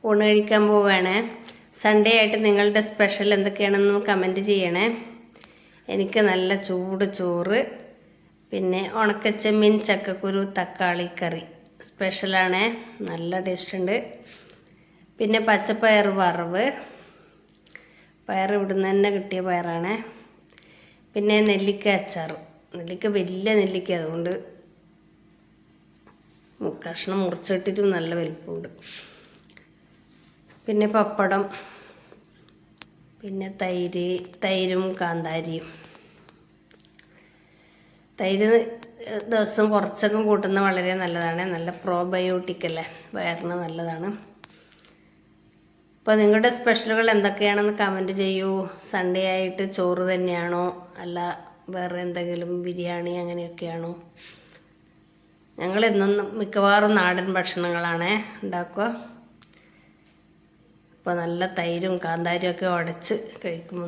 ഊണ് കഴിക്കാൻ പോവുകയാണ്. സൺഡേ ആയിട്ട് നിങ്ങളുടെ സ്പെഷ്യൽ എന്തൊക്കെയാണെന്ന് കമൻറ്റ് ചെയ്യണേ. എനിക്ക് നല്ല ചൂട് ചോറ്, പിന്നെ ഉണക്കച്ചെമ്മീൻ ചക്കക്കുരു തക്കാളി കറി സ്പെഷ്യലാണ്, നല്ല ടേസ്റ്റ് ഉണ്ട്. പിന്നെ പച്ചപ്പയർ വറവ്, പയർ ഇവിടുന്ന് തന്നെ കിട്ടിയ പയറാണ്. പിന്നെ നെല്ലിക്ക അച്ചാർ, നെല്ലിക്ക വലിയ നെല്ലിക്ക, അതുകൊണ്ട് കഷ്ണം മുറിച്ചിട്ടിട്ടും നല്ല വലിപ്പമുണ്ട്. പിന്നെ പപ്പടം, പിന്നെ തൈരും കാന്താരിയും. തൈര് ദിവസം കുറച്ചൊക്കെ കൂട്ടുന്നത് വളരെ നല്ലതാണ്, നല്ല പ്രോബയോട്ടിക് അല്ലേ, വയറിന് നല്ലതാണ്. അപ്പോൾ നിങ്ങളുടെ സ്പെഷ്യലുകൾ എന്തൊക്കെയാണെന്ന് കമൻറ്റ് ചെയ്യൂ. സൺഡേ ആയിട്ട് ചോറ് തന്നെയാണോ അല്ല വേറെ എന്തെങ്കിലും ബിരിയാണി അങ്ങനെയൊക്കെയാണോ? ഞങ്ങൾ എന്നും മിക്കവാറും നാടൻ ഭക്ഷണങ്ങളാണ് ഉണ്ടാക്കുക. അപ്പോൾ നല്ല തൈരും കാന്താരിയും ഒക്കെ ഉടച്ച് കഴിക്കുമ്പോൾ